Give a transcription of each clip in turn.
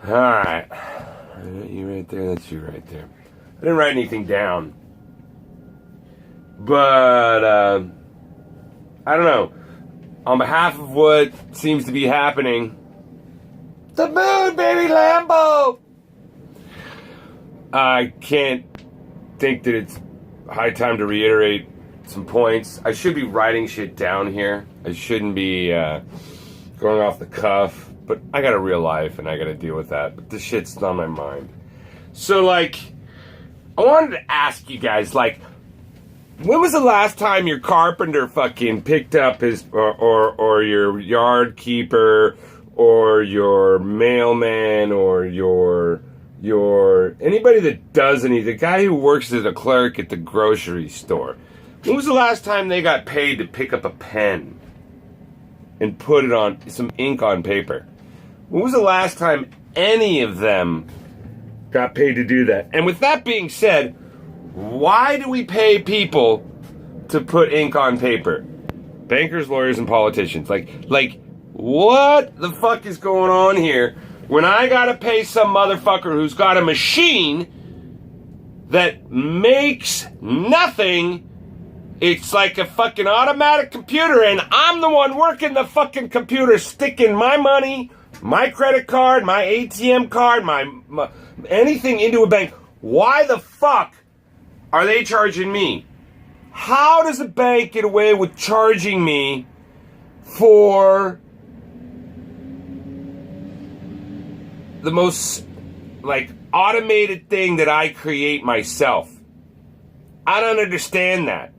Alright. You right there, that's you right there. I didn't write anything down. But, I don't know. On behalf of what seems to be happening, the moon, baby, Lambo! I can't think that it's high time to reiterate some points. I should be writing shit down here. I shouldn't be going off the cuff. But I got a real life and I got to deal with that. But this shit's on my mind. So, like, I wanted to ask you guys, like, when was the last time your carpenter fucking picked up his, or your yard keeper, or your mailman, or your anybody that does anything, the guy who works as a clerk at the grocery store, when was the last time they got paid to pick up a pen and put it on, some ink on paper? When was the last time any of them got paid to do that? And with that being said, why do we pay people to put ink on paper? Bankers, lawyers, and politicians. Like, what the fuck is going on here when I gotta pay some motherfucker who's got a machine that makes nothing? It's like a fucking automatic computer, and I'm the one working the fucking computer, sticking my money, my credit card, my ATM card, my anything into a bank. Why the fuck are they charging me? How does a bank get away with charging me for the most, like, automated thing that I create myself? I don't understand that.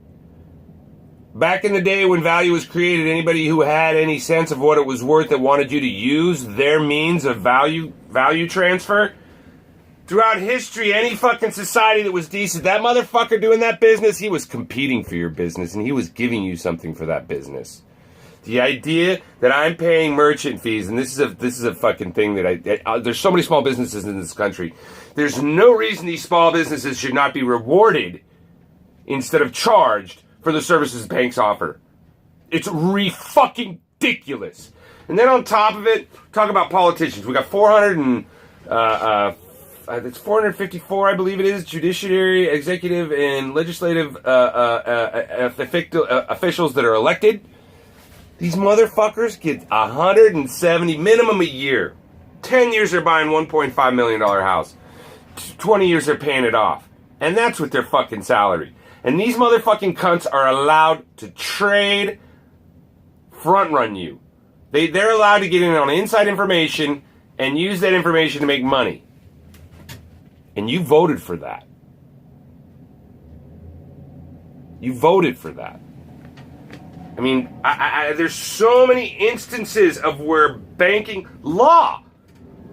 Back in the day when value was created, anybody who had any sense of what it was worth that wanted you to use their means of value transfer, throughout history, any fucking society that was decent, that motherfucker doing that business, he was competing for your business and he was giving you something for that business. The idea that I'm paying merchant fees, and this is a fucking thing that there's so many small businesses in this country. There's no reason these small businesses should not be rewarded instead of charged for the services banks offer. It's fucking ridiculous. And then on top of it, talk about politicians. We got 454, I believe it is, judiciary, executive, and legislative officials that are elected. These motherfuckers get 170 minimum a year. 10 years they're buying $1.5 million house. 20 years they're paying it off. And that's with their fucking salary. And these motherfucking cunts are allowed to trade, front run you. They're allowed to get in on inside information and use that information to make money. And you voted for that. You voted for that. I mean, there's so many instances of where banking law.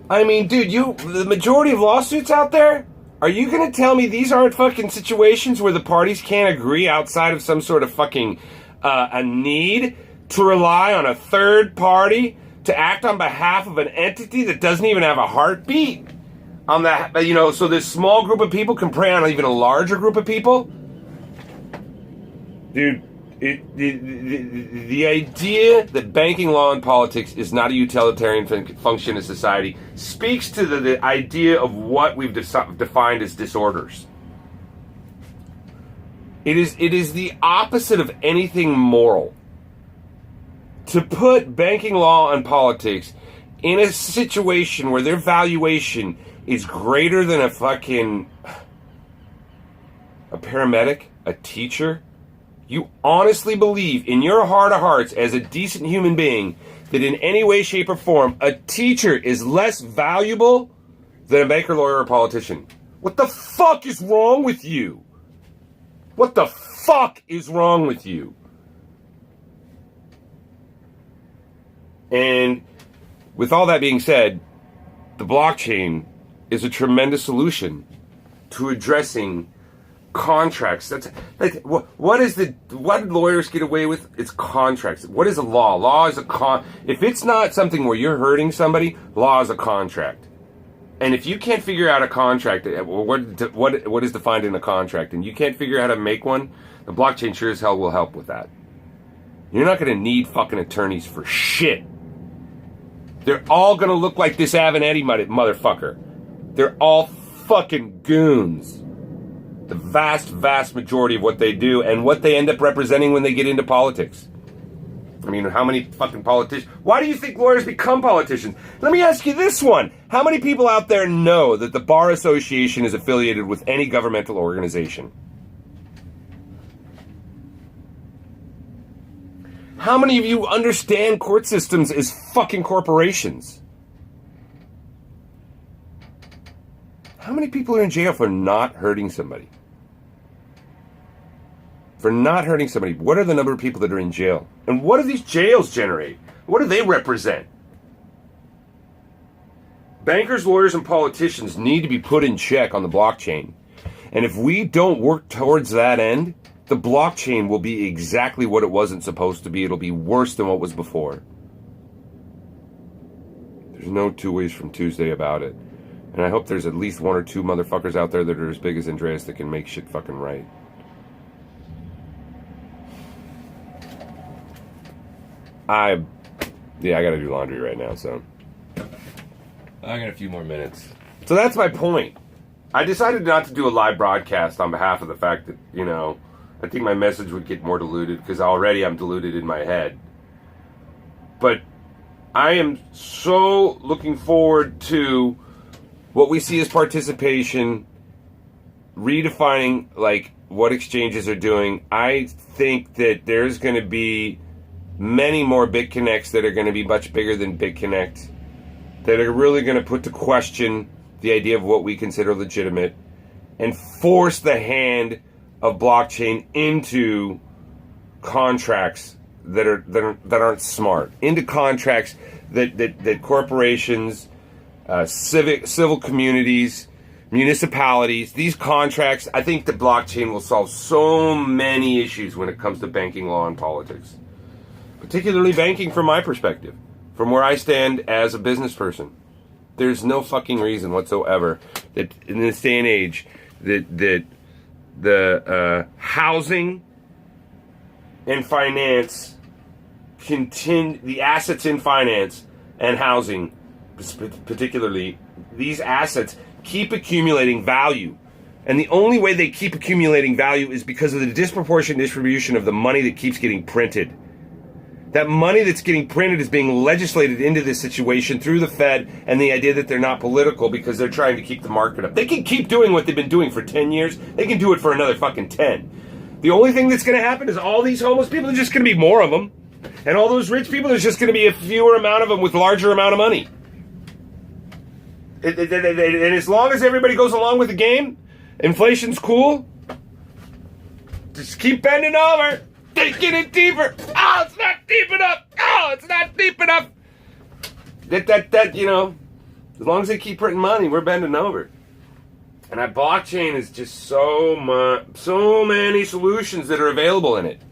I mean, dude, the majority of lawsuits out there, are you going to tell me these aren't fucking situations where the parties can't agree outside of some sort of fucking a need to rely on a third party to act on behalf of an entity that doesn't even have a heartbeat? On that, so this small group of people can prey on even a larger group of people? Dude, the idea that banking law and politics is not a utilitarian function in society speaks to the idea of what we've defined as disorders. It is the opposite of anything moral to put banking law and politics in a situation where their valuation is greater than a paramedic, a teacher. You honestly believe in your heart of hearts as a decent human being that in any way, shape, or form, a teacher is less valuable than a banker, lawyer, or politician? What the fuck is wrong with you? What the fuck is wrong with you? And with all that being said, the blockchain is a tremendous solution to addressing contracts. That's like what did lawyers get away with? It's contracts. What is a law? Law is if it's not something where you're hurting somebody, law is a contract. And if you can't figure out a contract, what is defined in a contract, and you can't figure out how to make one, the blockchain sure as hell will help with that. You're not going to need fucking attorneys for shit. They're all going to look like this Avenatti motherfucker. They're all fucking goons. The vast, vast majority of what they do and what they end up representing when they get into politics. I mean, how many fucking politicians... Why do you think lawyers become politicians? Let me ask you this one. How many people out there know that the Bar Association is affiliated with any governmental organization? How many of you understand court systems as fucking corporations? How many people are in jail for not hurting somebody? For not hurting somebody. What are the number of people that are in jail? And what do these jails generate? What do they represent? Bankers, lawyers, and politicians need to be put in check on the blockchain. And if we don't work towards that end, the blockchain will be exactly what it wasn't supposed to be. It'll be worse than what was before. There's no two ways from Tuesday about it. And I hope there's at least one or two motherfuckers out there that are as big as Andreas that can make shit fucking right. I gotta do laundry right now, so I got a few more minutes. So that's my point. I decided not to do a live broadcast on behalf of the fact that, you know, I think my message would get more diluted because already I'm diluted in my head. But I am so looking forward to what we see as participation, redefining, like, what exchanges are doing. I think that there's going to be many more BitConnects that are going to be much bigger than BitConnect, that are really going to put to question the idea of what we consider legitimate and force the hand of blockchain into contracts that aren't smart, into contracts that corporations, civil communities, municipalities, these contracts. I think the blockchain will solve so many issues when it comes to banking law and politics. Particularly banking from my perspective, from where I stand as a business person. There's no fucking reason whatsoever that in this day and age that the housing and finance the assets in finance and housing, particularly, these assets keep accumulating value. And the only way they keep accumulating value is because of the disproportionate distribution of the money that keeps getting printed. That money that's getting printed is being legislated into this situation through the Fed and the idea that they're not political because they're trying to keep the market up. They can keep doing what they've been doing for 10 years. They can do it for another fucking 10. The only thing that's going to happen is all these homeless people, there's just going to be more of them. And all those rich people, there's just going to be a fewer amount of them with larger amount of money. And as long as everybody goes along with the game, inflation's cool, just keep bending over. Taking it deeper. Oh, it's not deep enough. Oh, it's not deep enough. That, you know, as long as they keep printing money, we're bending over. And that blockchain is just so many solutions that are available in it.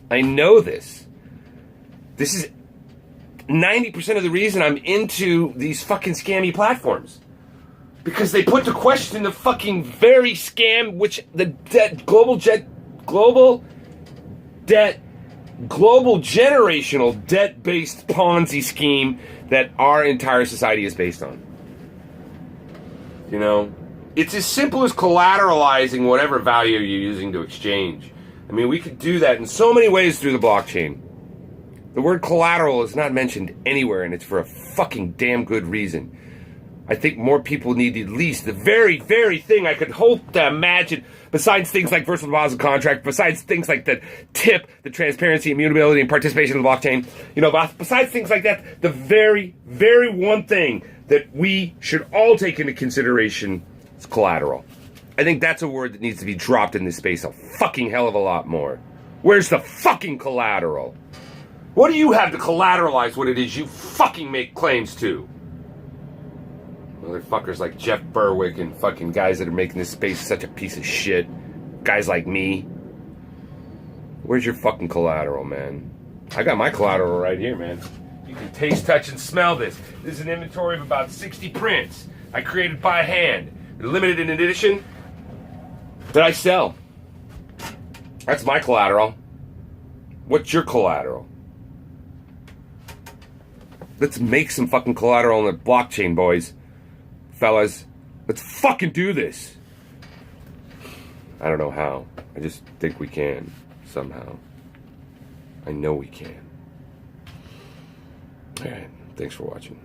I know this. This is 90% of the reason I'm into these fucking scammy platforms. Because they put to question the fucking very scam, which the global generational debt-based Ponzi scheme that our entire society is based on. You know, it's as simple as collateralizing whatever value you're using to exchange. I mean, we could do that in so many ways through the blockchain. The word collateral is not mentioned anywhere, and it's for a fucking damn good reason. I think more people need at least the very, very thing I could hope to imagine, besides things like versatile deposit contract, besides things like the tip, the transparency, immutability, and participation in the blockchain, you know, besides things like that, the very, very one thing that we should all take into consideration is collateral. I think that's a word that needs to be dropped in this space a fucking hell of a lot more. Where's the fucking collateral? What do you have to collateralize what it is you fucking make claims to? Motherfuckers like Jeff Berwick and fucking guys that are making this space such a piece of shit. Guys like me. Where's your fucking collateral, man? I got my collateral right here, man. You can taste, touch, and smell this. This is an inventory of about 60 prints I created by hand. They're limited in edition that I sell. That's my collateral. What's your collateral? Let's make some fucking collateral on the blockchain, boys. Fellas, let's fucking do this. I don't know how. I just think we can, somehow. I know we can. Alright, thanks for watching.